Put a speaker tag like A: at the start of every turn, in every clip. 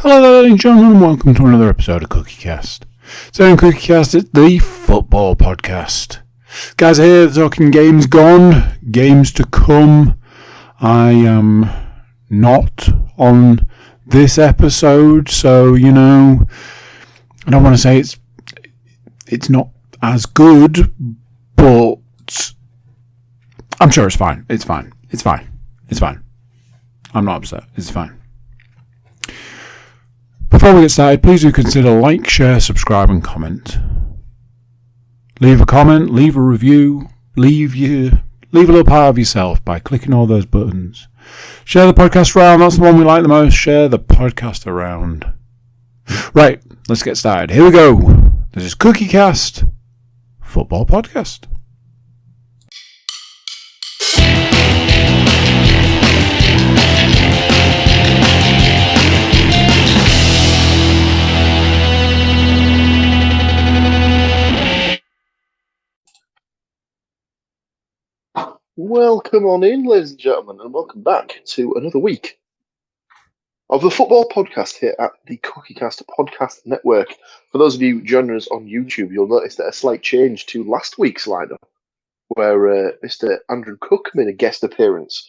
A: Hello there, ladies and gentlemen, and welcome to another episode of CookieCast. Today on CookieCast, it's the football podcast. Guys are here talking games gone, games to come. I am not on this episode, so, I don't want to say it's not as good, but I'm sure it's fine. It's fine. I'm not upset. It's fine. Before we get started, please do consider like, share, subscribe and comment. Leave a comment, leave a review, leave a little part of yourself by clicking all those buttons. Share the podcast around, that's the one we like the most. Share the podcast around. Right, let's get started. Here we go. This is CookieCast, football podcast.
B: Welcome on in, ladies and gentlemen, and welcome back to another week of the football podcast here at the CookieCast Podcast Network. For those of you joining us on YouTube, you'll notice that a slight change to last week's lineup, where Mr. Andrew Cook made a guest appearance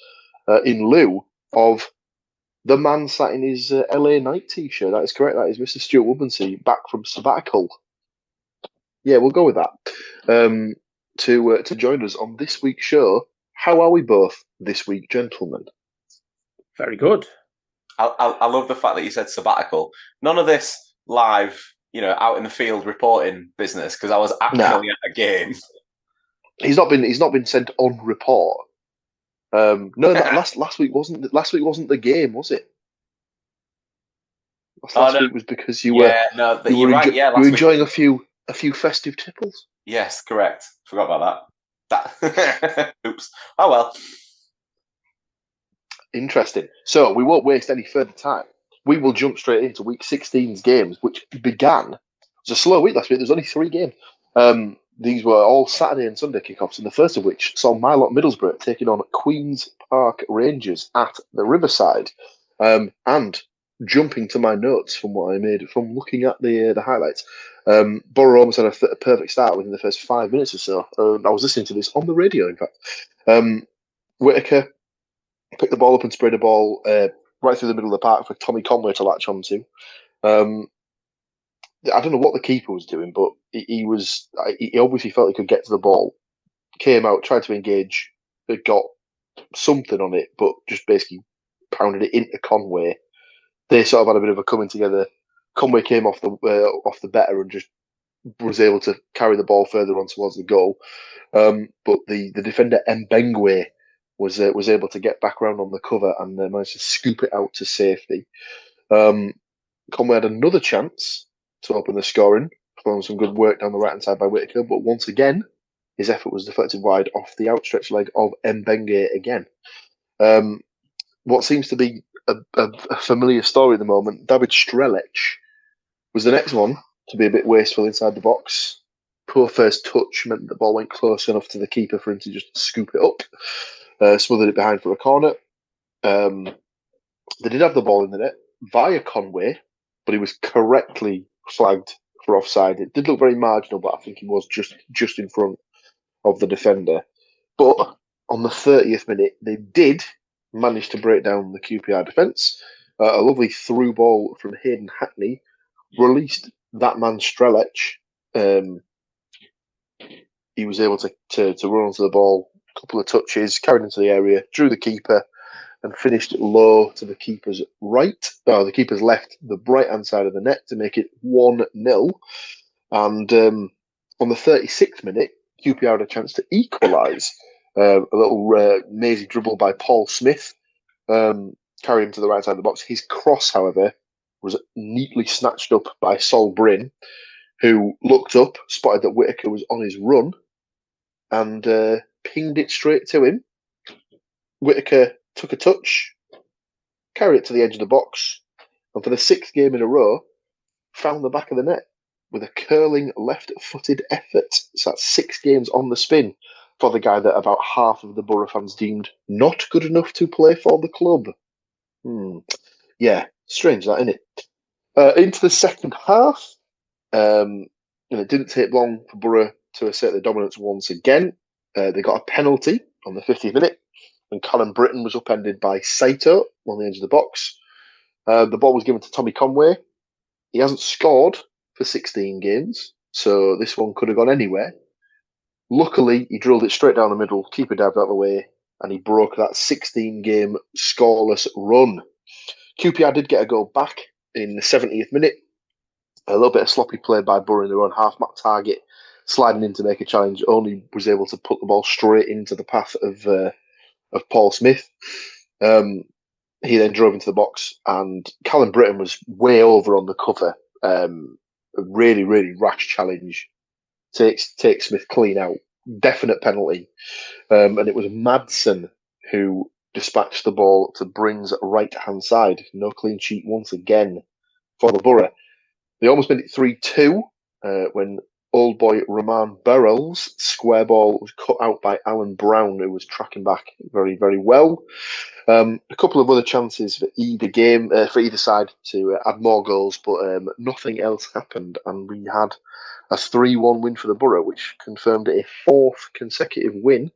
B: in lieu of the man sat in his LA Knight t-shirt. That is correct. That is Mr. Stuart Woodmansey, back from sabbatical. Yeah, we'll go with that. To join us on this week's show. How are we both this week, gentlemen?
C: Very good.
D: I love the fact that you said sabbatical. None of this live, out in the field reporting business, because I was actually at a game.
B: He's not been sent on report. Last week wasn't the game, was it? Last week was because you were. You were enjoying a few festive tipples.
D: Yes, correct. Forgot about that. Oops. Oh well.
B: Interesting. So we won't waste any further time. We will jump straight into week 16's games, which began. It was a slow week last week. There was only 3 games. These were all Saturday and Sunday kickoffs, and the first of which saw my lot Middlesbrough taking on Queen's Park Rangers at the Riverside. And jumping to my notes from what I made from looking at the highlights. Borough almost had a perfect start within the first 5 minutes or so. I was listening to this on the radio, in fact. Whittaker picked the ball up and sprayed the ball right through the middle of the park for Tommy Conway to latch onto. I don't know what the keeper was doing, but he obviously felt he could get to the ball. Came out, tried to engage, got something on it, but just basically pounded it into Conway. They sort of had a bit of a coming together. Conway came off the better and just was able to carry the ball further on towards the goal. But the defender Mbengwe was able to get back around on the cover and managed to scoop it out to safety. Conway had another chance to open the scoring from some good work down the right-hand side by Whittaker, but once again, his effort was deflected wide off the outstretched leg of Mbengwe again. What seems to be a familiar story at the moment, David Strelec was the next one to be a bit wasteful inside the box. Poor first touch meant the ball went close enough to the keeper for him to just scoop it up. Smothered it behind for a corner. They did have the ball in the net via Conway, but he was correctly flagged for offside. It did look very marginal, but I think he was just in front of the defender. But on the 30th minute, they did manage to break down the QPR defence. A lovely through ball from Hayden Hackney released that man Strelec. He was able to run onto the ball, a couple of touches, carried into the area, drew the keeper, and finished low to the keeper's right. The keeper's left, the right-hand side of the net to make it 1-0. And on the 36th minute, QPR had a chance to equalise. A little mazy dribble by Paul Smith carried him to the right side of the box. His cross, however, was neatly snatched up by Sol Bryn, who looked up, spotted that Whittaker was on his run, and pinged it straight to him. Whittaker took a touch, carried it to the edge of the box, and for the 6th game in a row, found the back of the net with a curling left-footed effort. So that's 6 games on the spin for the guy that about half of the Borough fans deemed not good enough to play for the club. Yeah, strange that, isn't it? Into the second half, and it didn't take long for Borough to assert their dominance once again. They got a penalty on the 50th minute, and Callum Britton was upended by Saito on the edge of the box. The ball was given to Tommy Conway. He hasn't scored for 16 games, so this one could have gone anywhere. Luckily, he drilled it straight down the middle, keeper dived out of the way, and he broke that 16-game scoreless run. QPR did get a goal back in the 70th minute. A little bit of sloppy play by Borough in their own half. Matt Target sliding in to make a challenge, only was able to put the ball straight into the path of Paul Smith. He then drove into the box, and Callum Britton was way over on the cover. A really, really rash challenge. Takes Smith clean out. Definite penalty. And it was Madsen who dispatched the ball to Bryn's right-hand side. No clean sheet once again for the Borough. They almost made it 3-2 when old boy Roman Burrell's square ball was cut out by Alan Brown, who was tracking back very, very well. A couple of other chances for either side to add more goals, but nothing else happened, and we had a 3-1 win for the Borough, which confirmed a fourth consecutive win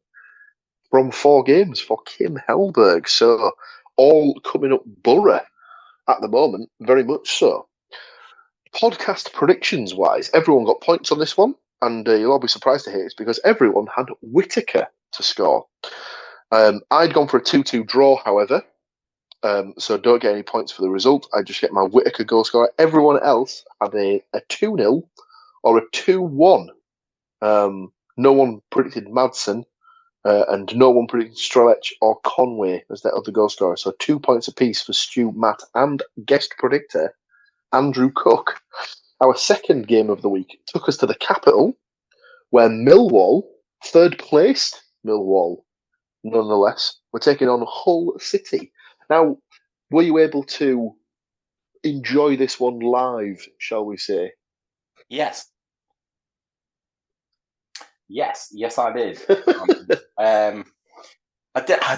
B: from 4 games for Kim Hellberg. So all coming up Borough at the moment, very much so. Podcast predictions wise, everyone got points on this one, and you'll all be surprised to hear it's because everyone had Whittaker to score. I'd gone for a 2-2 draw, however, so don't get any points for the result. I just get my Whittaker goal scorer. Everyone else had a 2-0 or a 2-1. No one predicted Madsen, and no one predicted Strelech or Conway as their other goal scorer. So 2 points apiece for Stu, Matt, and guest predictor Andrew Cook. Our second game of the week took us to the capital, where Millwall, third placed Millwall, nonetheless, were taking on Hull City. Now, were you able to enjoy this one live, shall we say?
D: Yes, I did. I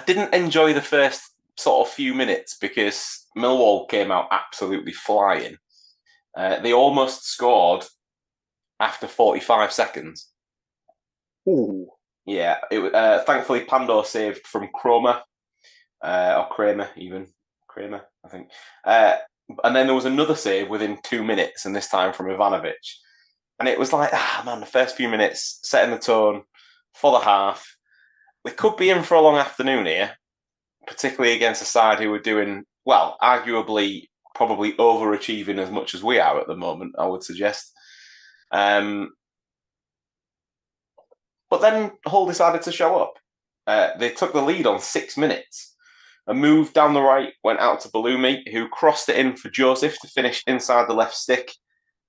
D: didn't enjoy the first sort of few minutes because Millwall came out absolutely flying. They almost scored after 45 seconds.
B: Ooh.
D: Yeah, it thankfully Pandor saved from Kramer, or Kramer even. Kramer, I think. And then there was another save within 2 minutes, and this time from Ivanovic. And it was like, the first few minutes, setting the tone for the half. We could be in for a long afternoon here, particularly against a side who were doing, well, arguably probably overachieving as much as we are at the moment, I would suggest. But then Hull decided to show up. They took the lead on 6 minutes. A move down the right went out to Balumi, who crossed it in for Joseph to finish inside the left stick.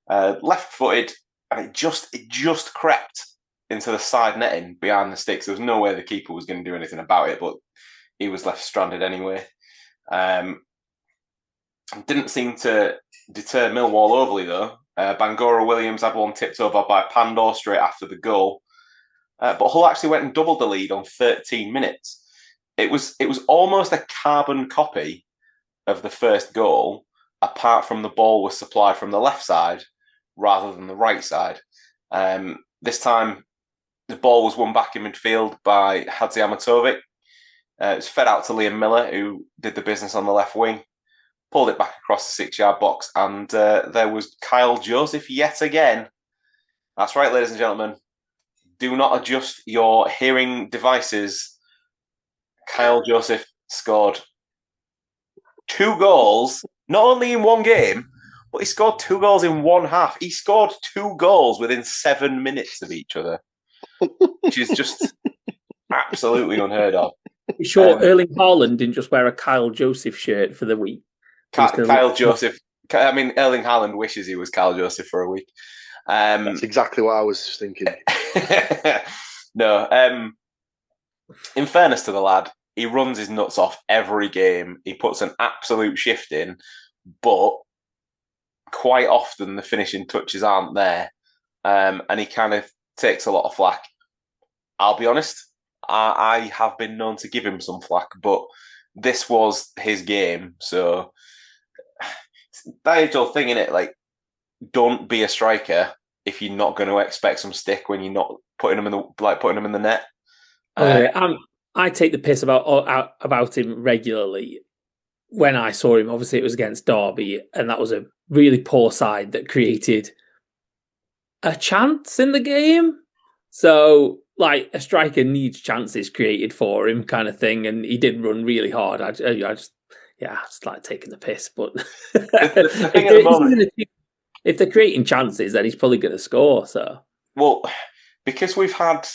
D: Left-footed, and it just crept into the side netting behind the sticks. There was no way the keeper was going to do anything about it, but he was left stranded anyway. Didn't seem to deter Millwall overly, though. Bangora Williams had one tipped over by Pandor straight after the goal. But Hull actually went and doubled the lead on 13 minutes. It was almost a carbon copy of the first goal, apart from the ball was supplied from the left side rather than the right side. This time, the ball was won back in midfield by Hadzimatovic. It was fed out to Liam Miller, who did the business on the left wing, pulled it back across the 6-yard box, and there was Kyle Joseph yet again. That's right, ladies and gentlemen. Do not adjust your hearing devices. Kyle Joseph scored 2 goals, not only in one game, but he scored 2 goals in one half. He scored 2 goals within 7 minutes of each other, which is just absolutely unheard of.
C: You sure Erling Haaland didn't just wear a Kyle Joseph shirt for the week?
D: Kyle Joseph. I mean, Erling Haaland wishes he was Kyle Joseph for a week.
B: That's exactly what I was just thinking.
D: No. In fairness to the lad, he runs his nuts off every game. He puts an absolute shift in, but quite often the finishing touches aren't there, and he kind of takes a lot of flack. I'll be honest, I have been known to give him some flack, but this was his game, so that age-old thing, innit? Like, don't be a striker if you're not going to expect some stick when you're not putting them in the net.
C: I take the piss about him regularly. When I saw him, obviously it was against Derby, and that was a really poor side that created a chance in the game. So, like, a striker needs chances created for him, kind of thing. And he did run really hard. I just like taking the piss. But
D: the thing at the moment,
C: if they're creating chances, then he's probably going to score. So,
D: well, because we've had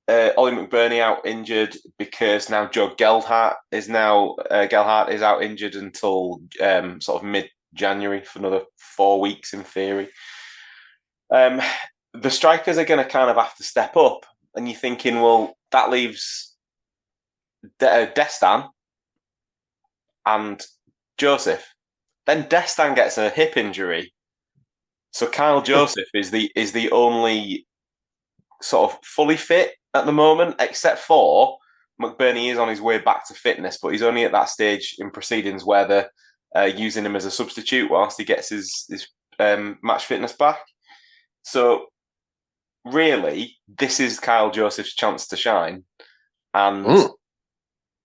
D: Ollie McBurney out injured, because now Joe Gelhardt is out injured until sort of mid-January for another 4 weeks in theory. The strikers are going to kind of have to step up, and you're thinking, well, that leaves Destan and Joseph. Then Destan gets a hip injury, so Kyle Joseph is the only sort of fully fit at the moment, except for McBurney is on his way back to fitness, but he's only at that stage in proceedings where they're using him as a substitute whilst he gets his match fitness back. So really, this is Kyle Joseph's chance to shine. And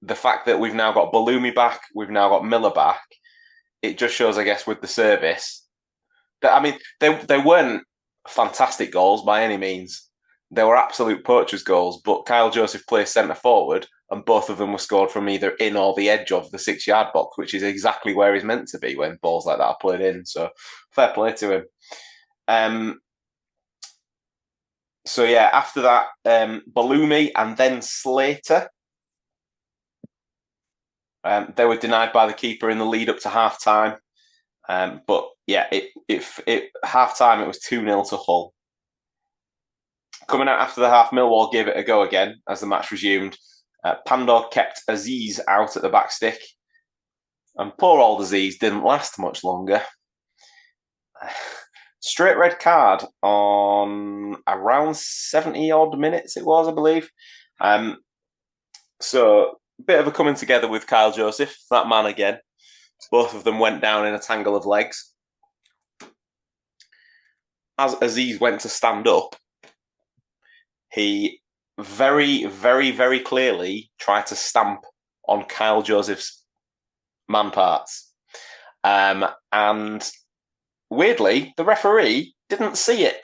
D: the fact that we've now got Balumi back, we've now got Miller back, it just shows, I guess, with the service that, I mean, they weren't fantastic goals by any means. They were absolute poachers' goals, but Kyle Joseph plays centre forward, and both of them were scored from either in or the edge of the 6-yard box, which is exactly where he's meant to be when balls like that are played in. So fair play to him. So yeah, after that, Balumi and then Slater. They were denied by the keeper in the lead up to half time. But yeah, half time it was 2-0 to Hull. Coming out after the half, Millwall gave it a go again as the match resumed. Pandor kept Aziz out at the back stick. And poor old Aziz didn't last much longer. Straight red card on around 70-odd minutes it was, I believe. So, a bit of a coming together with Kyle Joseph, that man again. Both of them went down in a tangle of legs. As Aziz went to stand up, he very, very, very clearly tried to stamp on Kyle Joseph's man parts. And weirdly, the referee didn't see it.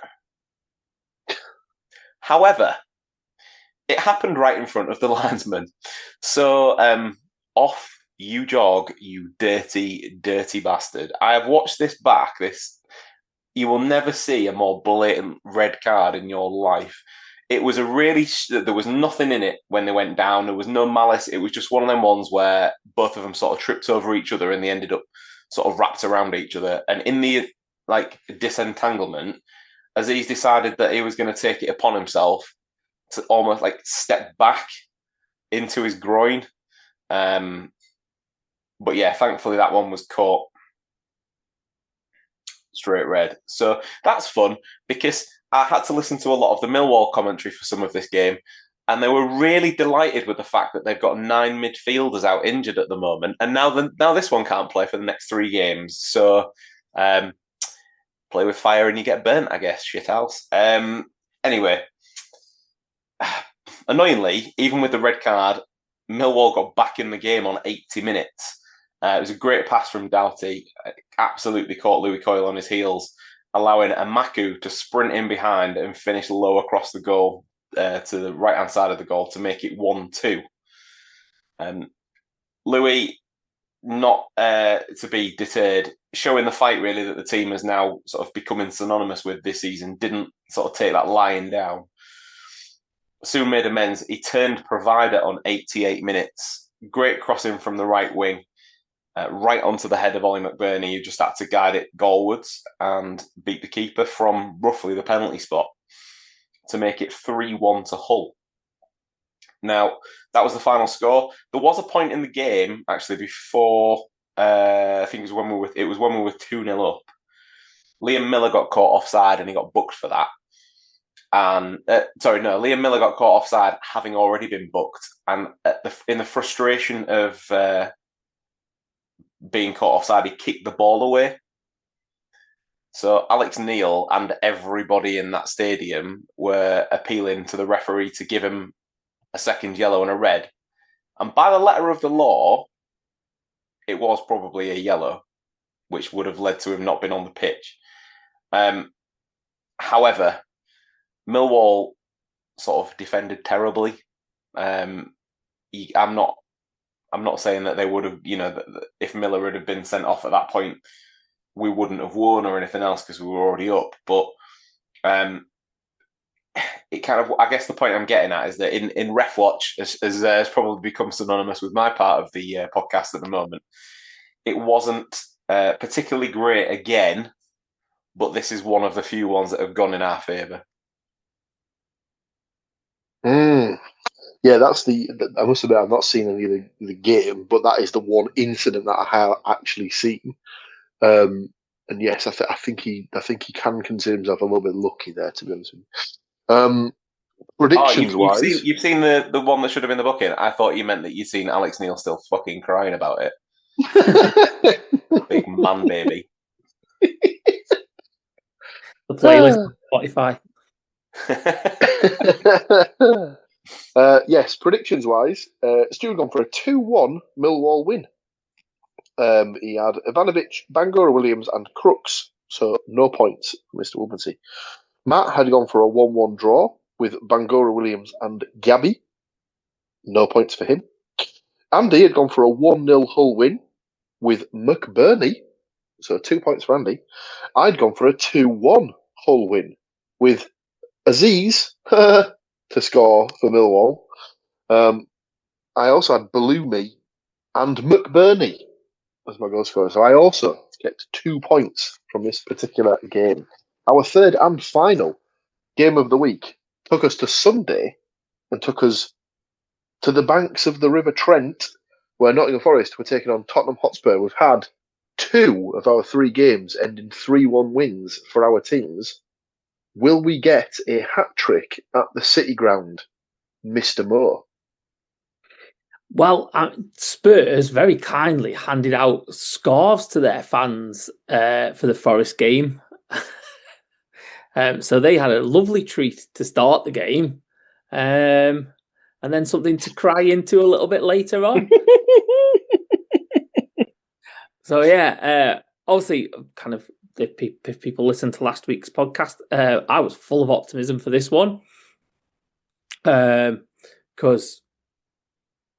D: However, it happened right in front of the linesman. So, off you jog, you dirty, dirty bastard. I have watched this back. You will never see a more blatant red card in your life. It was there was nothing in it when they went down. There was no malice. It was just one of them ones where both of them sort of tripped over each other and they ended up sort of wrapped around each other. And in the disentanglement, Aziz decided that he was going to take it upon himself to almost step back into his groin. But yeah, thankfully that one was caught straight red. So that's fun because I had to listen to a lot of the Millwall commentary for some of this game, and they were really delighted with the fact that they've got 9 midfielders out injured at the moment, and now this one can't play for the next 3 games. So play with fire and you get burnt, I guess. Shit house. Anyway, annoyingly, even with the red card, Millwall got back in the game on 80 minutes. It was a great pass from Doughty. Absolutely caught Louis Coyle on his heels, allowing Amaku to sprint in behind and finish low across the goal to the right-hand side of the goal to make it 1-2. Louis, not to be deterred, showing the fight really that the team is now sort of becoming synonymous with this season, didn't sort of take that lying down. Soon made amends. He turned provider on 88 minutes. Great crossing from the right wing. Right onto the head of Ollie McBurney, who just had to guide it goalwards and beat the keeper from roughly the penalty spot to make it 3-1 to Hull. Now, that was the final score. There was a point in the game, actually, before, I think it was when we were 2-0 up. Liam Miller got caught offside and he got booked for that. And Liam Miller got caught offside having already been booked. And in the frustration of being caught offside, he kicked the ball away So Alex Neil and everybody in that stadium were appealing to the referee to give him a second yellow and a red. And by the letter of the law, it was probably a yellow, which would have led to him not being on the pitch. However, Millwall sort of defended terribly. I'm not saying that they would have, that if Miller had been sent off at that point, we wouldn't have won or anything else because we were already up. But it kind of, I guess the point I'm getting at is that in Ref Watch, has probably become synonymous with my part of the podcast at the moment, it wasn't particularly great again, but this is one of the few ones that have gone in our favour.
B: Yeah, I must admit, I've not seen any of the game, but that is the one incident that I have actually seen. And yes, I think he can consider himself a little bit lucky there, to be honest with you. Predictions wise,
D: you've seen the one that should have been the booking. I thought you meant that you'd seen Alex Neil still fucking crying about it. Big man, baby.
C: The playlist on
B: Spotify. Yes, predictions wise, Stuart gone for a 2-1 Millwall win. He had Ivanovic, Bangura Williams, and Crooks, so no points for Mr. Woodmansey. Matt had gone for a 1-1 draw with Bangura Williams and Gabby. No points for him. Andy had gone for a 1-0 Hull win with McBurney. So 2 points for Andy. I'd gone for a 2-1 Hull win with Aziz to score for Millwall. I also had Balumi and McBurney as my goal scorer. So I also get 2 points from this particular game. Our third and final game of the week took us to Sunday and took us to the banks of the River Trent, where Nottingham Forest were taking on Tottenham Hotspur. We've had 2 of our 3 games end in 3-1 wins for our teams. Will we get a hat-trick at the City Ground, Mr. Moore?
C: Well, Spurs very kindly handed out scarves to their fans for the Forest game. So they had a lovely treat to start the game, and then something to cry into a little bit later on. So yeah, obviously, kind of if people listen to last week's podcast, I was full of optimism for this one, because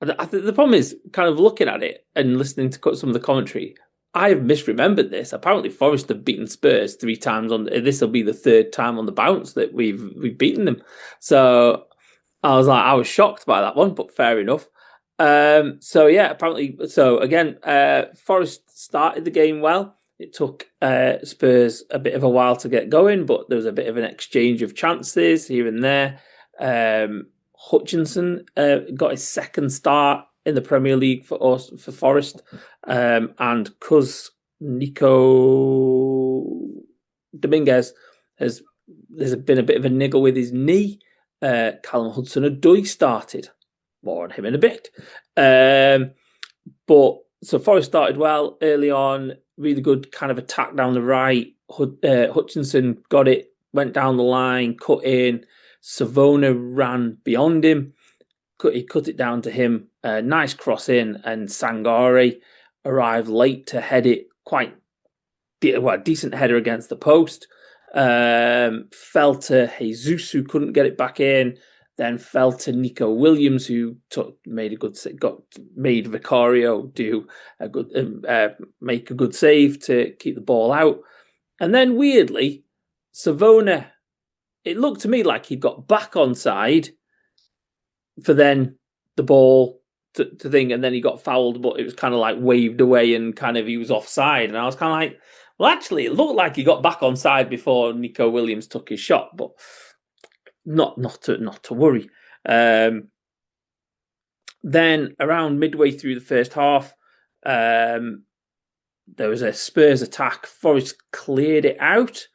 C: I think the problem is kind of looking at it and listening to some of the commentary. I have misremembered this. Apparently, Forest have beaten Spurs 3 times on. This will be the 3rd time on the bounce that we've beaten them. So I was shocked by that one, but fair enough. So yeah, apparently. So again, Forest started the game well. It took Spurs a bit of a while to get going, but there was a bit of an exchange of chances here and there. Hutchinson got his 2nd start in the Premier League for Forest, and Cuz Nico Dominguez there's been a bit of a niggle with his knee. Callum Hudson-Odoi started. More on him in a bit. But so Forest started well early on, really good kind of attack down the right. Hutchinson got it, went down the line, cut in. Savona ran beyond him. He cut it down to him. Nice cross in, and Sangare arrived late to head it. Quite decent header against the post. Fell to Jesus, who couldn't get it back in. Then fell to Nico Williams, who made Vicario make a good save to keep the ball out. And then weirdly, Savona, it looked to me like he got back onside for then the ball to thing, and then he got fouled, but it was kind of like waved away and kind of he was offside. And I was kind of like, well, actually, it looked like he got back onside before Nico Williams took his shot, but not to worry. Then around midway through the first half, there was a Spurs attack. Forest cleared it out.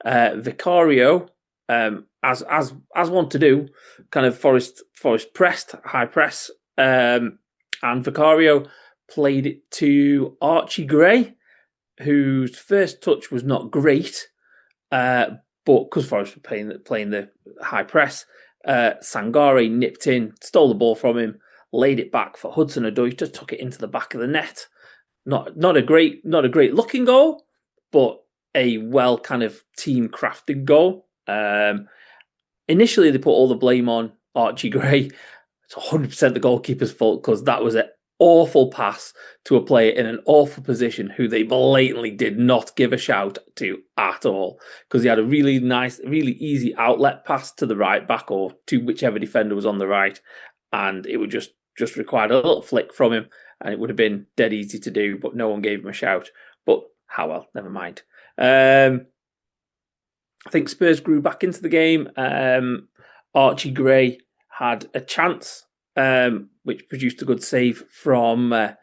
C: Vicario, as one to do, kind of Forest pressed, high press, and Vicario played it to Archie Gray, whose first touch was not great, but because Forest were playing the high press, Sangare nipped in, stole the ball from him, laid it back for Hudson-Odoi, just took it into the back of the net. Not a great looking goal, but a well kind of team crafted goal. Initially, they put all the blame on Archie Gray. It's 100% the goalkeeper's fault because that was an awful pass to a player in an awful position who they blatantly did not give a shout to at all, because he had a really nice, really easy outlet pass to the right back or to whichever defender was on the right, and it would just required a little flick from him and it would have been dead easy to do, but no one gave him a shout. But how well, never mind. I think Spurs grew back into the game. Archie Gray had a chance, which produced a good save from, I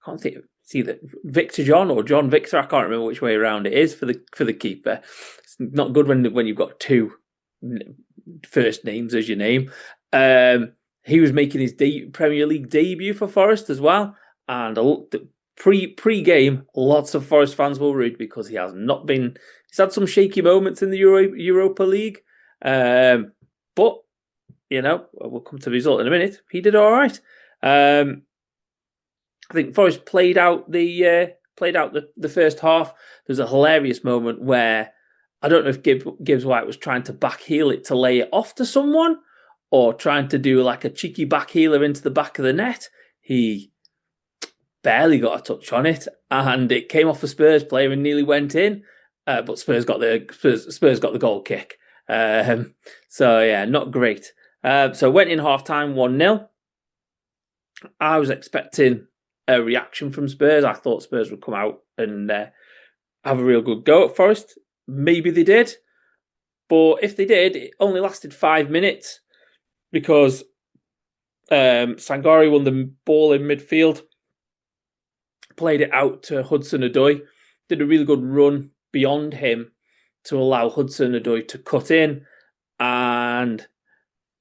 C: can't think, it's either Victor John or John Victor. I can't remember which way around it is for the keeper. It's not good when you've got two first names as your name. He was making his Premier League debut for Forest as well. And pre-game, lots of Forest fans were worried because he's had some shaky moments in the Europa League. But, we'll come to the result in a minute. He did all right. I think Forest played out the first half. There's a hilarious moment where I don't know if Gibbs White was trying to back heel it to lay it off to someone, or trying to do like a cheeky back healer into the back of the net. He barely got a touch on it, and it came off a Spurs player and nearly went in. But Spurs got the goal kick. So yeah, not great. So went in half time 1-0. I was expecting a reaction from Spurs. I thought Spurs would come out and have a real good go at Forest. Maybe they did, but if they did, it only lasted 5 minutes. Because Sangare won the ball in midfield, played it out to Hudson-Odoi, did a really good run beyond him to allow Hudson-Odoi to cut in. And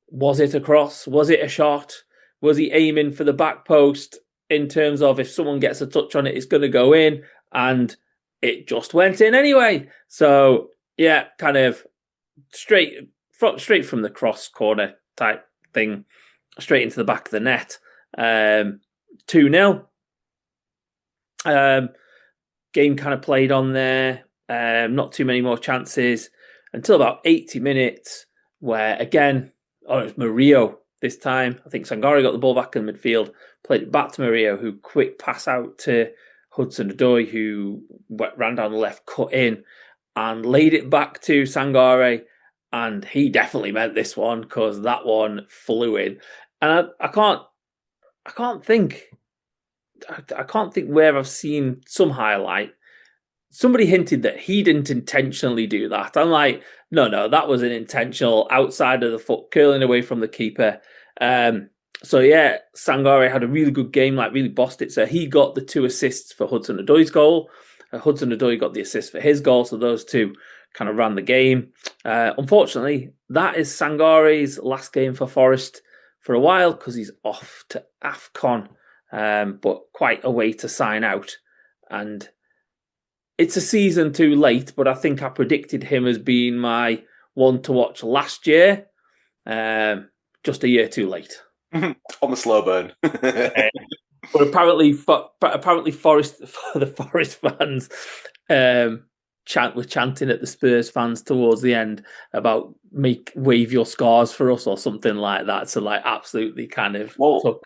C: was it a cross? Was it a shot? Was he aiming for the back post in terms of if someone gets a touch on it, it's going to go in? And it just went in anyway. So, yeah, kind of straight from the cross corner type thing, straight into the back of the net. 2-0. Game kind of played on there. Not too many more chances until about 80 minutes, where again, it was Murillo this time. I think Sangare got the ball back in midfield, played it back to Murillo, who quick pass out to Hudson-Odoi, who ran down the left, cut in, and laid it back to Sangare. And he definitely meant this one because that one flew in. And I can't think where I've seen some highlight. Somebody hinted that he didn't intentionally do that. I'm like, no, that was an intentional outside of the foot, curling away from the keeper. So yeah, Sangare had a really good game, like really bossed it. So he got the 2 assists for Hudson-Odoi's goal. Hudson-Odoi got the assist for his goal. So those two kind of ran the game. Unfortunately, that is Sangare's last game for Forest for a while because he's off to AFCON, but quite a way to sign out. And it's a season too late, but I think I predicted him as being my one to watch last year. Just a year too late.
D: On the slow burn.
C: But apparently the Forest fans were chanting at the Spurs fans towards the end about wave your scars for us or something like that. So like absolutely kind of took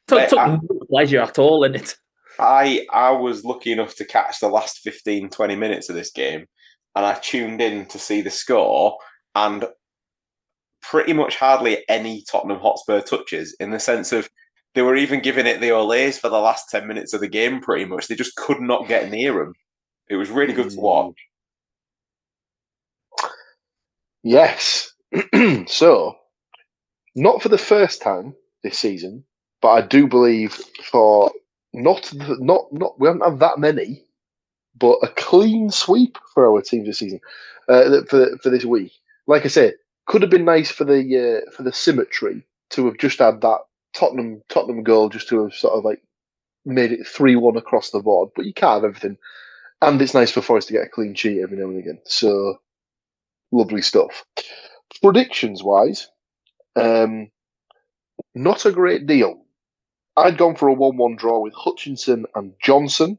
C: no pleasure at all in it.
D: I was lucky enough to catch the last 15, 20 minutes of this game, and I tuned in to see the score, and pretty much hardly any Tottenham Hotspur touches, in the sense of they were even giving it the olays for the last 10 minutes of the game, pretty much. They just could not get near them. It was really good to watch.
B: Yes. So, not for the first time this season, but I do believe for not we haven't had that many, but a clean sweep for our team this season, for this week. Like I said, could have been nice for the symmetry to have just had that Tottenham goal, just to have sort of like made it 3-1 across the board. But you can't have everything. And it's nice for Forest to get a clean sheet every now and again. So, lovely stuff. Predictions-wise, not a great deal. I'd gone for a 1-1 draw with Hutchinson and Johnson.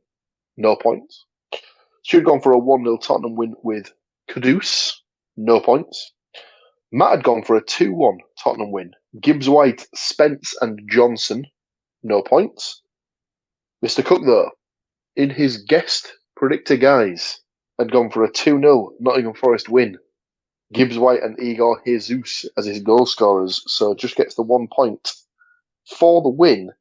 B: No points. Should have gone for a 1-0 Tottenham win with Kudus. No points. Matt had gone for a 2-1 Tottenham win. Gibbs-White, Spence and Johnson. No points. Mr. Cook, though, in his guest predictor guys, had gone for a 2-0 Nottingham Forest win. Gibbs-White and Igor Jesus as his goal scorers, so just gets the 1 point for the win.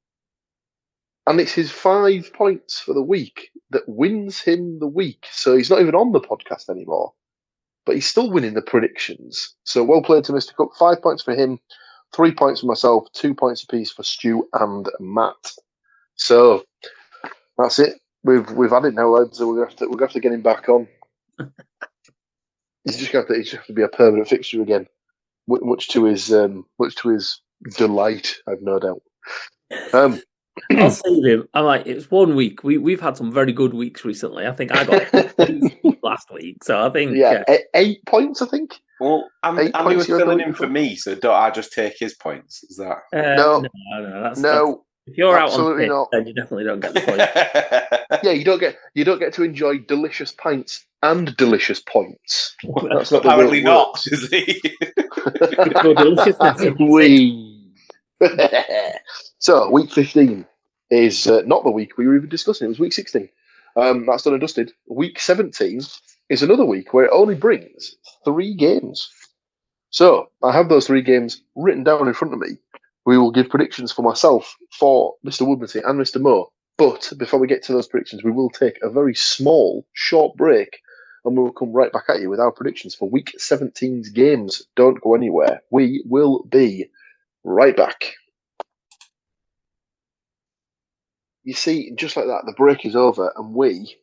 B: And it's his 5 points for the week that wins him the week. So he's not even on the podcast anymore. But he's still winning the predictions. So well played to Mr. Cook. 5 points for him, 3 points for myself, 2 points apiece for Stu and Matt. So that's it. We've had it now, lads. So we're gonna have to get him back on. He's just gonna have to be a permanent fixture again, much to his delight, I've no doubt.
C: I'll save him. I'm like, it's 1 week. We've had some very good weeks recently. I think I got last week, so I think
B: 8 points. I think.
D: Well, Andy was filling in for me, so don't I just take his points? Is that
B: no?
C: That's if you're out on pitch, then you definitely don't get the point.
B: Yeah, you don't get to enjoy delicious pints and delicious points. That's not
D: apparently not, is he?
B: So, week 15 is not the week we were even discussing. It was week 16. That's done and dusted. Week 17 is another week where it only brings 3 games. So, I have those 3 games written down in front of me. We will give predictions for myself, for Mr. Woodmansey and Mr. Moore. But before we get to those predictions, we will take a very small, short break, and we will come right back at you with our predictions for week 17's games. Don't go anywhere. We will be right back. You see, just like that, the break is over, and we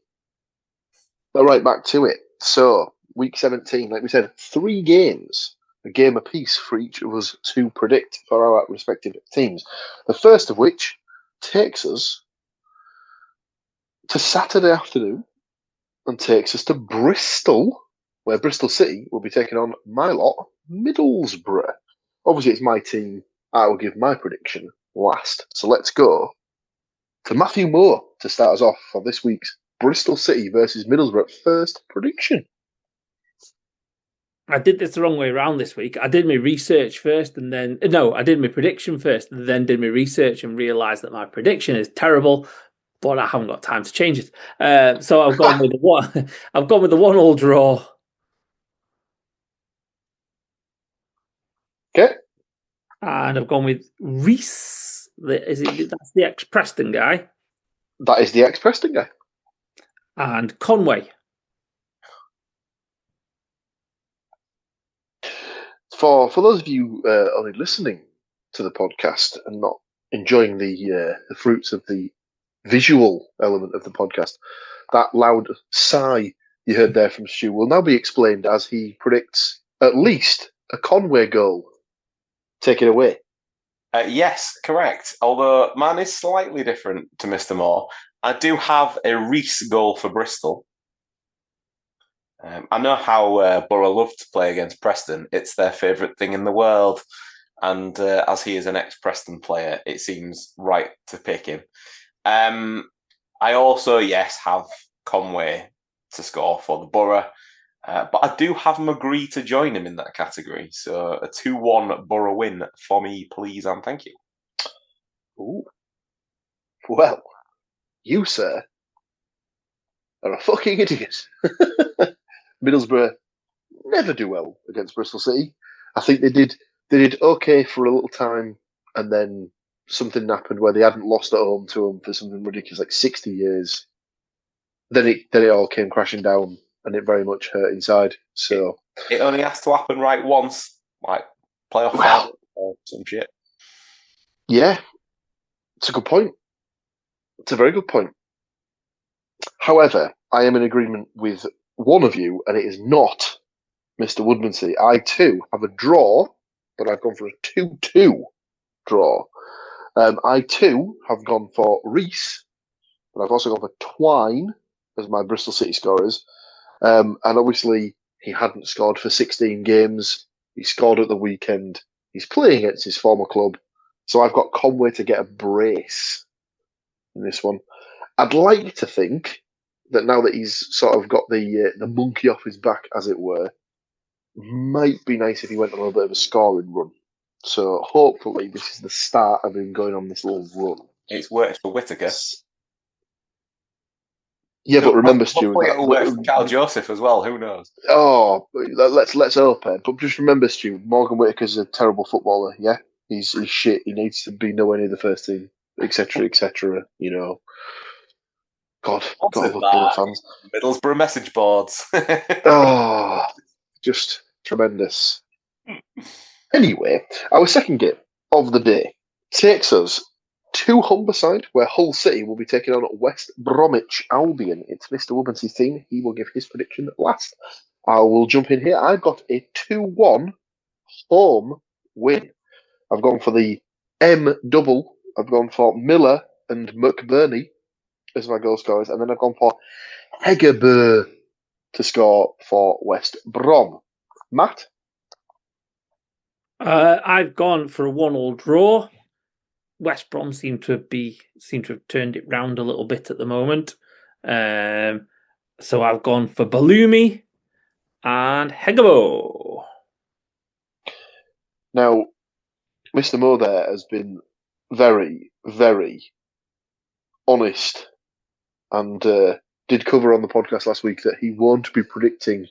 B: are right back to it. So, week 17, like we said, 3 games, a game apiece for each of us to predict for our respective teams. The first of which takes us to Saturday afternoon and takes us to Bristol, where Bristol City will be taking on my lot, Middlesbrough. Obviously, it's my team. I will give my prediction last. So let's go to Matthew Moore to start us off for this week's Bristol City versus Middlesbrough first prediction.
C: I did this the wrong way around this week. I did my research first and then... No, I did my prediction first and then did my research and realised that my prediction is terrible, but I haven't got time to change it. So I've gone with the 1-1 draw.
B: Okay.
C: And I've gone with Reese. That's the ex-Preston guy.
B: That is the ex-Preston guy.
C: And Conway.
B: For those of you only listening to the podcast and not enjoying the fruits of the visual element of the podcast, that loud sigh you heard there from Stu will now be explained as he predicts at least a Conway goal. Take it away.
D: Yes, correct. Although mine is slightly different to Mr. Moore. I do have a Reese goal for Bristol. I know how Borough love to play against Preston. It's their favourite thing in the world. And as he is an ex-Preston player, it seems right to pick him. I also, have Conway to score for the Borough. But I do have McGree to join him in that category. So a 2-1 Borough win for me, please, and thank you.
B: Ooh. Well, you, sir, are a fucking idiot. Middlesbrough never do well against Bristol City. I think they did okay for a little time, and then something happened where they hadn't lost at home to them for something ridiculous like 60 years. Then it all came crashing down, and it very much hurt inside. So
D: it only has to happen right once, like playoff final or some shit.
B: Yeah, it's a good point. It's a very good point. However, I am in agreement with one of you, and it is not Mr. Woodmansey. I too have a draw, but I've gone for a 2-2 draw. I too have gone for Reese, but I've also gone for Twine as my Bristol City scorers. And obviously, he hadn't scored for 16 games. He scored at the weekend. He's playing against his former club. So I've got Conway to get a brace in this one. I'd like to think that now that he's sort of got the monkey off his back, as it were, might be nice if he went on a little bit of a scoring run. So hopefully this is the start of him going on this little run.
D: It's worked for Whittaker.
B: Yeah, but remember, Stuart,
D: it'll work for Carl Joseph as well. Who knows?
B: Oh, let's hope. But just remember, Stuart, Morgan Whittaker's a terrible footballer. Yeah, he's shit. He needs to be nowhere near the first team, etc., etc. You know, God love Villa fans.
D: Middlesbrough message boards.
B: Oh, just tremendous. Anyway, our second game of the day takes us to Humberside, where Hull City will be taking on West Bromwich Albion. It's Mr. Woodmansey's team. He will give his prediction last. I will jump in here. I've got a 2-1 home win. I've gone for the M double. I've gone for Miller and McBurney as my goal scorers, and then I've gone for Hegerberg to score for West Brom. Matt?
C: I've gone for a 1-1 draw. West Brom seem to have turned it round a little bit at the moment. So I've gone for Balumi and Hegabo.
B: Now, Mr. Moore there has been very, very honest and did cover on the podcast last week that he won't be predicting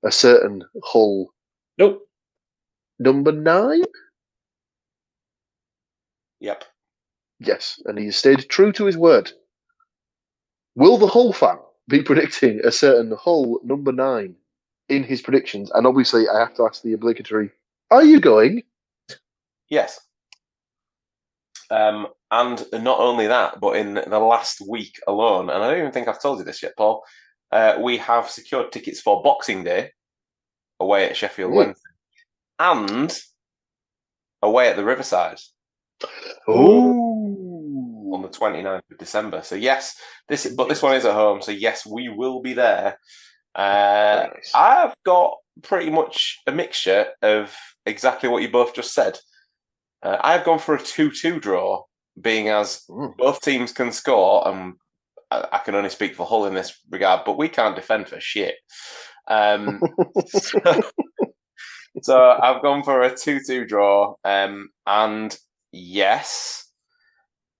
B: a certain Hull.
C: Nope.
B: Number 9?
D: Yep.
B: Yes, and he stayed true to his word. Will the Hull fan be predicting a certain Hull number 9 in his predictions? And obviously, I have to ask the obligatory, are you going?
D: Yes. And not only that, but in the last week alone, and I don't even think I've told you this yet, Paul, we have secured tickets for Boxing Day away at Sheffield Wednesday and away at the Riverside.
B: Oh,
D: on the 29th of December. So yes, this one is at home. So yes, we will be there. Nice. I've got pretty much a mixture of exactly what you both just said. I've gone for a 2-2 draw, being as both teams can score, and I can only speak for Hull in this regard, but we can't defend for shit. So I've gone for a 2-2 draw, and yes,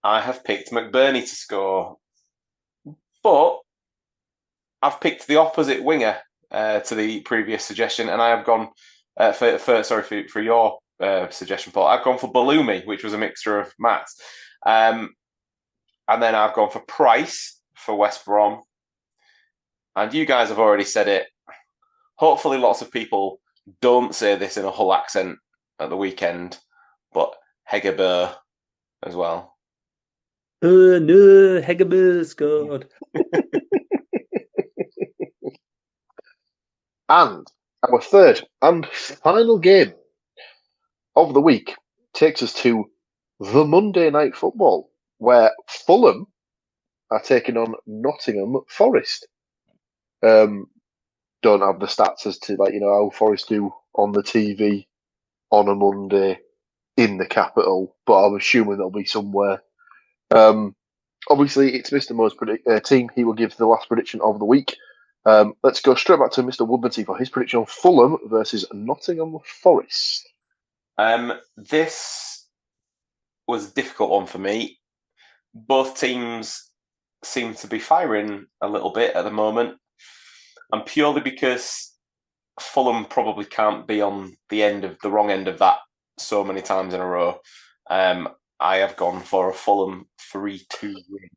D: I have picked McBurney to score, but I've picked the opposite winger to the previous suggestion, and I have gone for your suggestion, Paul. I've gone for Balumi, which was a mixture of Matt's, and then I've gone for Price for West Brom, and you guys have already said it. Hopefully, lots of people don't say this in a Hull accent at the weekend, but Hegerberg as well.
C: Oh no, Hegerberg scored.
B: And our third and final game of the week takes us to the Monday Night Football, where Fulham are taking on Nottingham Forest. Don't have the stats as to how Forest do on the TV on a Monday in the capital, but I'm assuming they'll be somewhere. Obviously, it's Mr. Moore's team. He will give the last prediction of the week. Let's go straight back to Mr. Woodmansey for his prediction on Fulham versus Nottingham Forest.
D: This was a difficult one for me. Both teams seem to be firing a little bit at the moment, and purely because Fulham probably can't be on the wrong end of that so many times in a row. I have gone for a Fulham 3-2 win.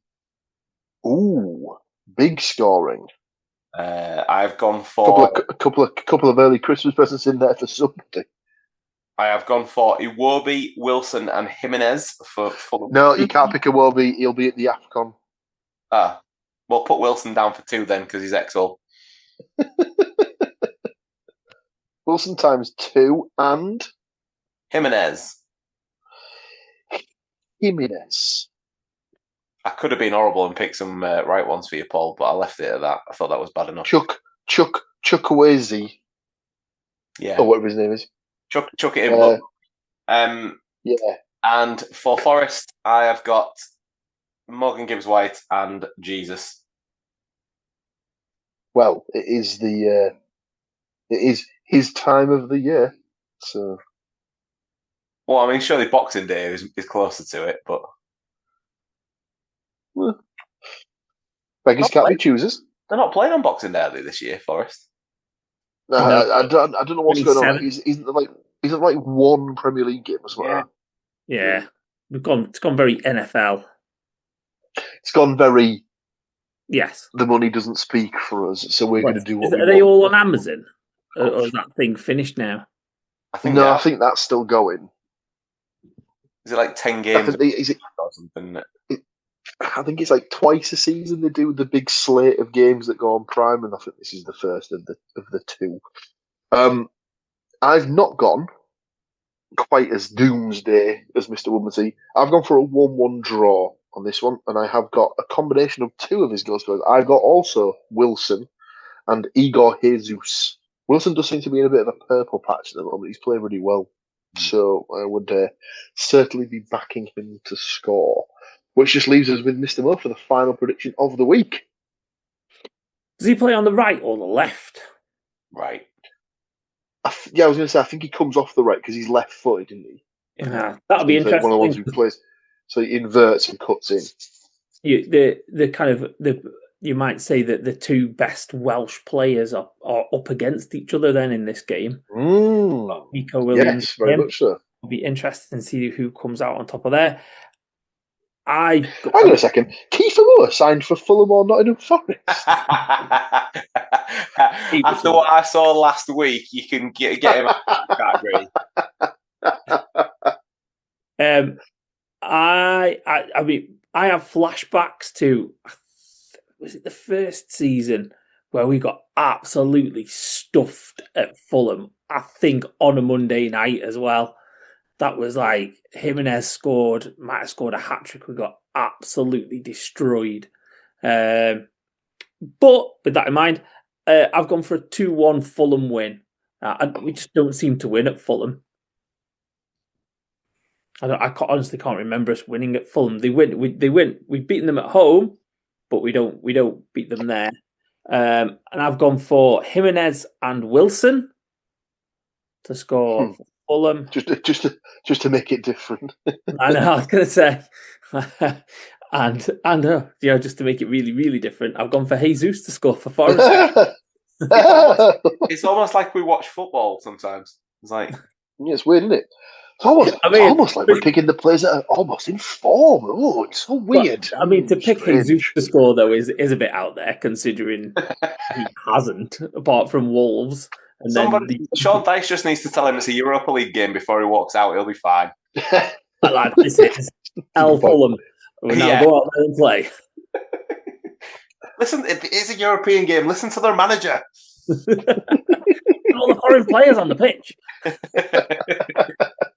B: Ooh, big scoring.
D: I've gone for
B: a couple of early Christmas presents in there for somebody.
D: I have gone for Iwobi, Wilson, and Jimenez for Fulham.
B: No, you can't pick Iwobi. He'll be at the AFCON.
D: Well, put Wilson down for 2 then, because he's ex-Hull.
B: Wilson times 2 and
D: Jimenez.
B: Jimenez.
D: I could have been horrible and picked some right ones for you, Paul, but I left it at that. I thought that was bad enough.
B: Chukwueze,
D: Yeah.
B: or whatever his name is.
D: Chuck it in, but
B: yeah.
D: And for Forest, I have got Morgan Gibbs-White and Jesus.
B: Well, it is his time of the year, so.
D: Well, I mean, surely Boxing Day is closer to it, but
B: beggars can't be choosers.
D: They're not playing on Boxing Day, are they, this year, Forest?
B: No. I don't know what's going on.
C: 27.
B: Isn't like one Premier League game as well?
C: Yeah. It's gone very NFL.
B: It's gone very.
C: Yes.
B: The money doesn't speak for us, so we're going to do what we want.
C: Are they all on Amazon? Or is that thing finished now?
B: I think that's still going.
D: Is it like 10 games
B: or something? I think it's like twice a season they do the big slate of games that go on Prime, and I think this is the first of the two. I've not gone quite as doomsday as Mr. Woodmansey. I've gone for a 1-1 draw on this one, and I have got a combination of two of his goal scorers. I've got also Wilson and Igor Jesus. Wilson does seem to be in a bit of a purple patch at the moment. He's playing really well. So I would certainly be backing him to score. Which just leaves us with Mr. Mo for the final prediction of the week.
C: Does he play on the right or the left?
D: Right.
B: I was going to say, I think he comes off the right because he's left-footed, isn't he?
C: Yeah, that'll be interesting.
B: Like one of the ones who plays, so he inverts and cuts in.
C: You might say that the two best Welsh players are up against each other then in this game. Nico Williams.
B: Yes, very much so.
C: It'll be interesting to see who comes out on top of there.
B: Hang on a second. Kiefer Moore signed for Fulham or Nottingham Forest?
D: After what I saw last week, you can get him out of that category.
C: I mean, I have flashbacks to, was it the first season where we got absolutely stuffed at Fulham, I think on a Monday night as well. That was like Jimenez might have scored a hat-trick. We got absolutely destroyed. But with that in mind, I've gone for a 2-1 Fulham win. We just don't seem to win at Fulham. I honestly can't remember us winning at Fulham. They win. We've beaten them at home, but we don't beat them there. And I've gone for Jimenez and Wilson to score for Fulham.
B: Just to make it different.
C: I know. I was going to say, and just to make it really, really different, I've gone for Jesus to score for Forest.
D: It's almost like we watch football sometimes. It's like,
B: it's weird, isn't it? It's almost like we're picking the players that are almost in form. Oh, it's so weird.
C: But, I mean, to pick Jesus to score, though, is a bit out there, considering he hasn't, apart from Wolves. And
D: Sean Dyche just needs to tell him it's a Europa League game before he walks out. He'll be fine.
C: Lad, this is Fulham. We'll now go out there and play.
D: Listen, it is a European game. Listen to their manager.
C: All the foreign players on the pitch.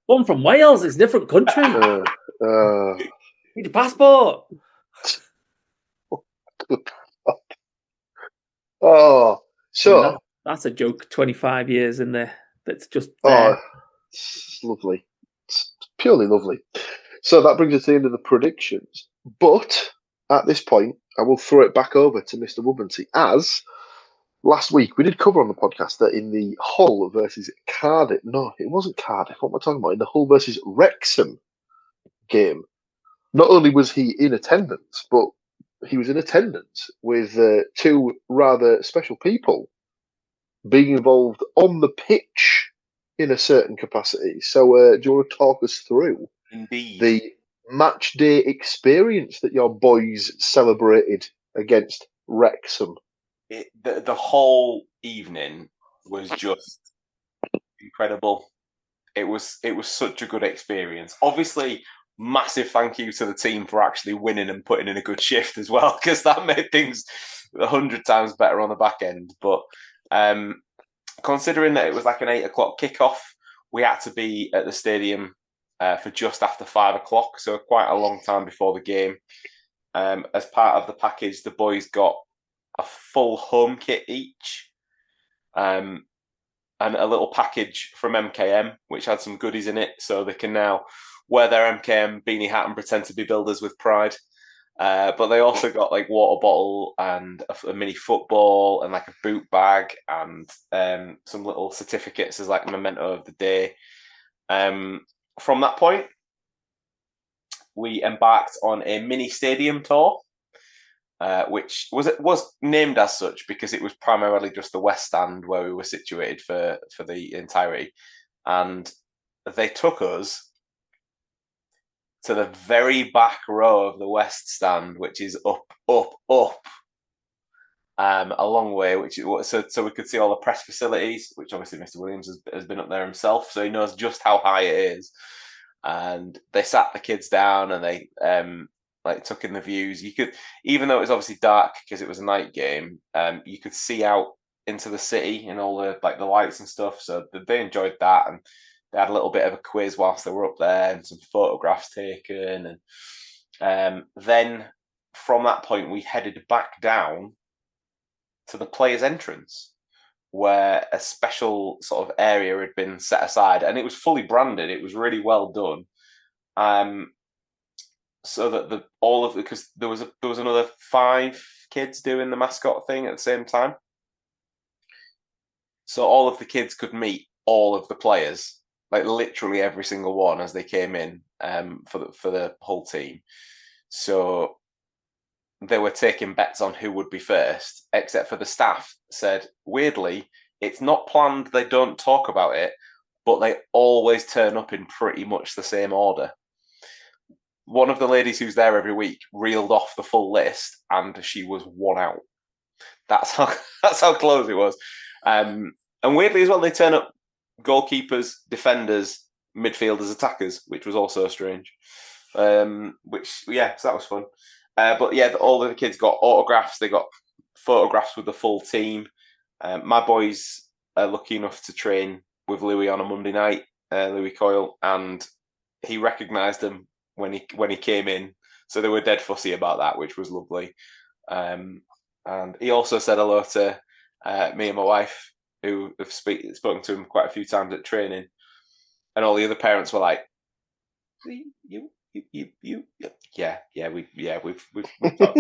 C: One from Wales, it's a different country. Need a passport.
B: So
C: that's a joke. 25 years in there. That's just there.
B: It's lovely. It's purely lovely. So that brings us to the end of the predictions. But at this point, I will throw it back over to Mr. Woodmansey, as last week we did cover on the podcast that in the Hull versus Cardiff, no, it wasn't Cardiff, what am I talking about? In the Hull versus Wrexham game, not only was he in attendance, but he was in attendance with two rather special people being involved on the pitch in a certain capacity. So do you want to talk us through the match day experience that your boys celebrated against Wrexham?
D: The whole evening was just incredible. It was such a good experience. Obviously, massive thank you to the team for actually winning and putting in a good shift as well, because that made things 100 times better on the back end. But considering that it was like an 8 o'clock kickoff, we had to be at the stadium for just after 5 o'clock, so quite a long time before the game. As part of the package, the boys got a full home kit each, and a little package from MKM, which had some goodies in it, so they can now wear their MKM beanie hat and pretend to be builders with pride. But they also got like water bottle and a mini football and like a boot bag and some little certificates as like a memento of the day. From that point, we embarked on a mini stadium tour, which was named as such because it was primarily just the West Stand where we were situated for the entirety. And they took us to the very back row of the West Stand, which is up, a long way, so we could see all the press facilities, which obviously Mr. Williams has been up there himself, so he knows just how high it is. And they sat the kids down and they took in the views. You could, even though it was obviously dark because it was a night game, you could see out into the city and all the the lights and stuff. So they enjoyed that, and they had a little bit of a quiz whilst they were up there and some photographs taken. And then from that point, we headed back down to the players' entrance, where a special sort of area had been set aside, and it was fully branded. It was really well done. So that because there was another 5 kids doing the mascot thing at the same time, so all of the kids could meet all of the players, like literally every single one as they came in for the whole team. So they were taking bets on who would be first, except for the staff said, weirdly, it's not planned, they don't talk about it, but they always turn up in pretty much the same order. One of the ladies who's there every week reeled off the full list, and she was 1 out. That's how close it was. And weirdly as well, they turn up goalkeepers, defenders, midfielders, attackers, which was also strange. So that was fun. But yeah, all of the kids got autographs. They got photographs with the full team. My boys are lucky enough to train with Louis on a Monday night, Louis Coyle, and he recognised them when he came in. So they were dead fussy about that, which was lovely. And he also said hello to me and my wife, who have spoken to him quite a few times at training. And all the other parents were like, we've talked.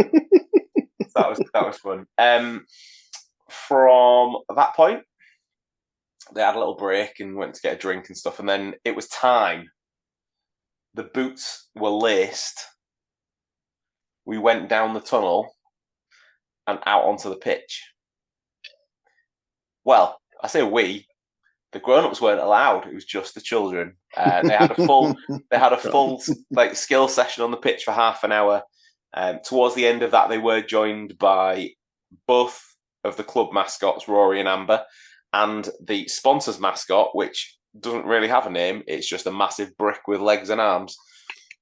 D: that was fun. From that point, they had a little break and went to get a drink and stuff, and then it was time. The boots were laced. We went down the tunnel and out onto the pitch. Well, I say we. The grown-ups weren't allowed. It was just the children. They had a full skill session on the pitch for half an hour. Towards the end of that, they were joined by both of the club mascots, Rory and Amber, and the sponsors mascot, which doesn't really have a name. It's just a massive brick with legs and arms.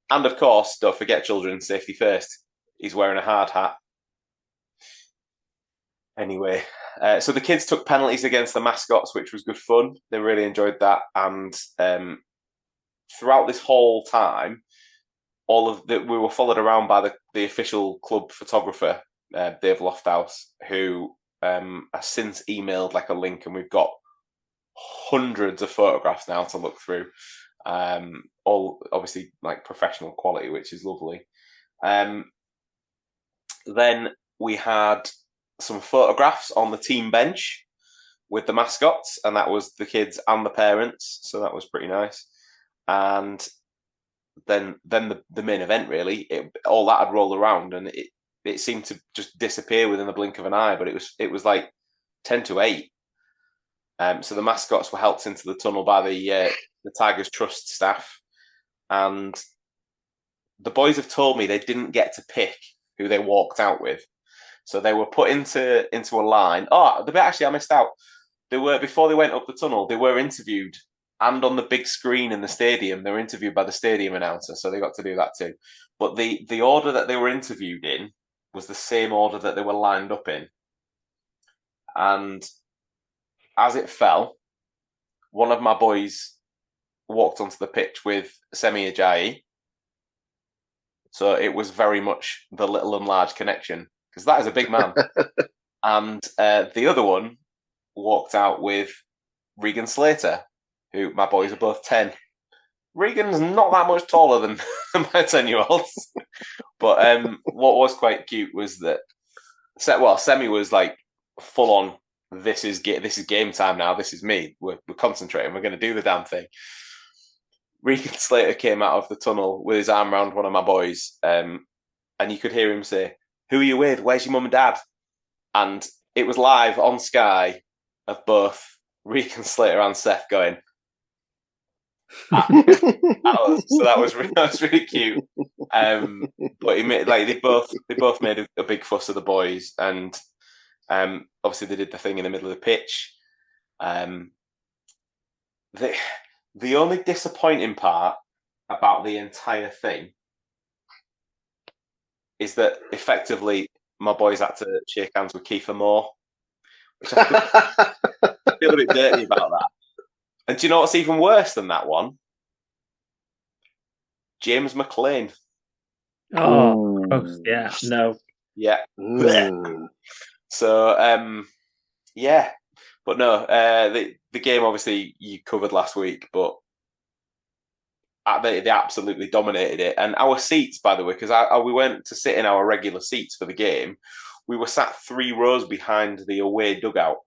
D: And of course, don't forget children, safety first. He's wearing a hard hat. Anyway, so the kids took penalties against the mascots, which was good fun. They really enjoyed that. And throughout this whole time, we were followed around by the official club photographer, Dave Lofthouse, who has since emailed a link, and we've got hundreds of photographs now to look through. All obviously professional quality, which is lovely. Then we had some photographs on the team bench with the mascots, and that was the kids and the parents, so that was pretty nice. And then the main event, really, all that had rolled around, and it seemed to just disappear within the blink of an eye. But it was like 10 to 8. So the mascots were helped into the tunnel by the Tigers Trust staff, and the boys have told me they didn't get to pick who they walked out with. So they were put into a line. Oh, the bit actually I missed out. Before they went up the tunnel, they were interviewed, and on the big screen in the stadium, they were interviewed by the stadium announcer. So they got to do that too. But the order that they were interviewed in was the same order that they were lined up in. And as it fell, one of my boys walked onto the pitch with Semi Ajayi. So it was very much the little and large connection, because that is a big man. And the other one walked out with Regan Slater, who my boys are both 10. Regan's not that much taller than my 10-year-olds. But what was quite cute was that, Semi was like full on, this is game time now, this is me, we're concentrating, we're going to do the damn thing. Regan Slater came out of the tunnel with his arm around one of my boys, and you could hear him say, "Who are you with? Where's your mum and dad?" And it was live on Sky of both Regan Slater and Seth going. So that was really cute. But they both made a big fuss of the boys, and obviously they did the thing in the middle of the pitch. The only disappointing part about the entire thing is that effectively my boys had to shake hands with Kiefer Moore, which I feel a bit dirty about that. And do you know what's even worse than that one? James McLean.
C: Oh, gross. Yeah, no.
D: Yeah. So, yeah. But no, the game obviously you covered last week, but they absolutely dominated it. And our seats, by the way, because we went to sit in our regular seats for the game, we were sat 3 rows behind the away dugout,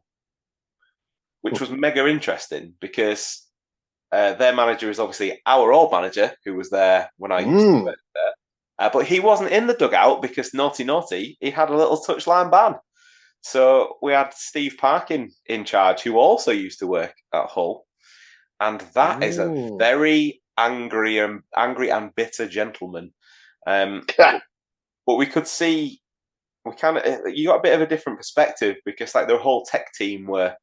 D: which was mega interesting because their manager is obviously our old manager who was there when I used to work there. But he wasn't in the dugout because naughty, he had a little touchline ban. So we had Steve Park in charge, who also used to work at Hull. And that is a very angry and bitter gentleman. But we could see, you got a bit of a different perspective because like their whole tech team were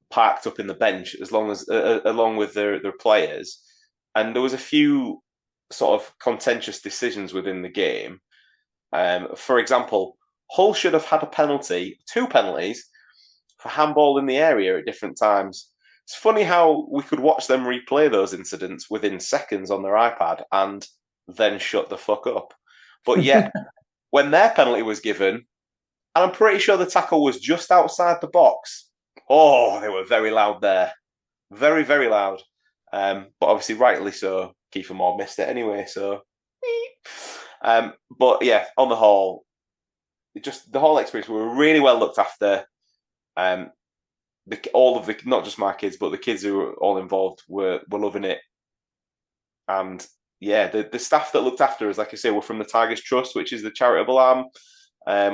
D: parked up in the bench along with their players. And there was a few sort of contentious decisions within the game. For example, Hull should have had 2 penalties for handball in the area at different times. It's funny how we could watch them replay those incidents within seconds on their iPad and then shut the fuck up. But yet, when their penalty was given, and I'm pretty sure the tackle was just outside the box, they were very loud there. Very, very loud. But obviously, rightly so, Kiefer Moore missed it anyway, so... but yeah, on the whole, the whole experience, we were really well looked after. All of the, not just my kids, but the kids who were all involved were loving it. And yeah, the staff that looked after us, like I say, were from the Tigers Trust, which is the charitable arm,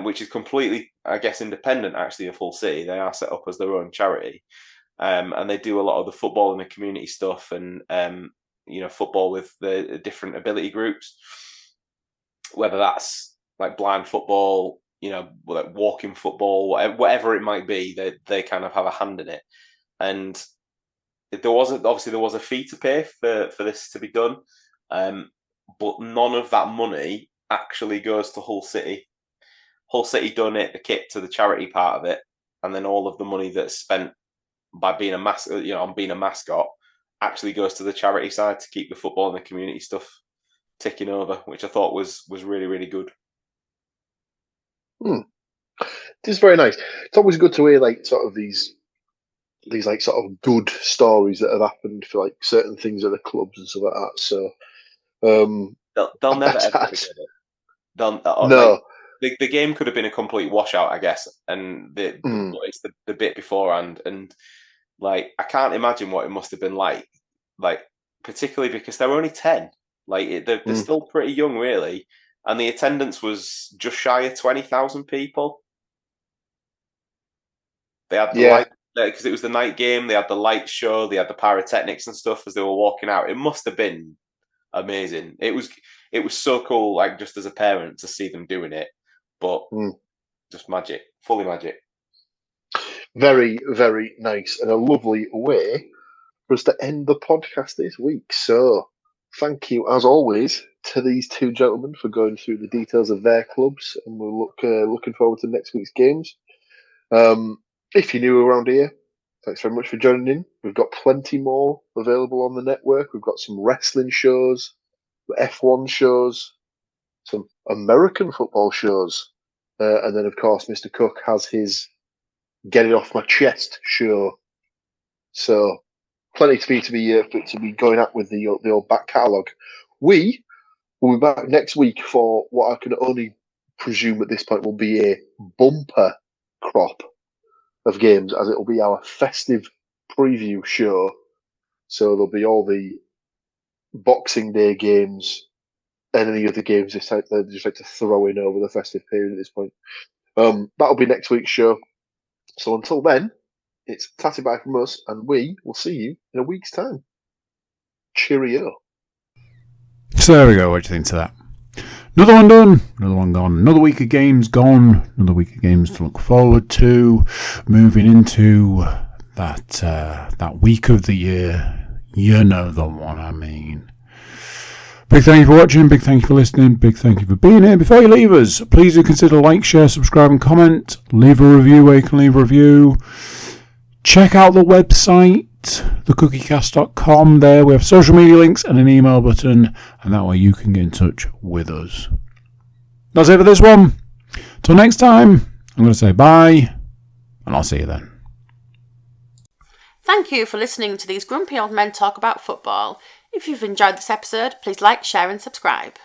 D: which is completely, I guess, independent actually of Hull City. They are set up as their own charity, and they do a lot of the football and the community stuff, and football with the different ability groups, whether that's like blind football, like walking football, whatever it might be, they kind of have a hand in it. And there was a fee to pay for this to be done, but none of that money actually goes to Hull City. Hull City donate the kit to the charity part of it, and then all of the money that's spent by being on being a mascot actually goes to the charity side to keep the football and the community stuff ticking over, which I thought was really, really good.
B: It is very nice. It's always good to hear like sort of these like sort of good stories that have happened for like certain things at the clubs and stuff like that. So
D: they'll never ever forget it.
B: No.
D: The game could have been a complete washout, I guess, and it's the bit beforehand, and like I can't imagine what it must have been like particularly because they're only 10. Like they're still pretty young, really, and the attendance was just shy of 20,000 people. They had the light because it was the night game. They had the light show. They had the pyrotechnics and stuff as they were walking out. It must have been amazing. It was so cool, like just as a parent to see them doing it, but just magic, fully magic.
B: Very, very nice, and a lovely way for us to end the podcast this week. So, thank you, as always, to these 2 gentlemen for going through the details of their clubs, and we're looking forward to next week's games. If you're new around here, thanks very much for joining in. We've got plenty more available on the network. We've got some wrestling shows, F1 shows, some American football shows. And then, of course, Mr. Cook has his Get It Off My Chest show. So, plenty for you to be going at with the old back catalogue. We will be back next week for what I can only presume at this point will be a bumper crop of games, as it will be our festive preview show. So there'll be all the Boxing Day games and any other games they just like to throw in over the festive period at this point. That'll be next week's show. So until then, it's tatty bye from us, and we will see you in a week's time. Cheerio.
A: So there we go. What do you think to that? Another one done, another one gone, another week of games gone, another week of games to look forward to. Moving into that week of the year, you know the one I mean. Big thank you for watching, big thank you for listening, big thank you for being here. Before you leave us, please do consider like, share, subscribe and comment. Leave a review where you can leave a review. Check out the website, thecookiecast.com. There we have social media links and an email button, and that way you can get in touch with us. That's it for this one. Till next time, I'm going to say bye, and I'll see you then.
E: Thank you for listening to these grumpy old men talk about football. If you've enjoyed this episode, please like, share and subscribe.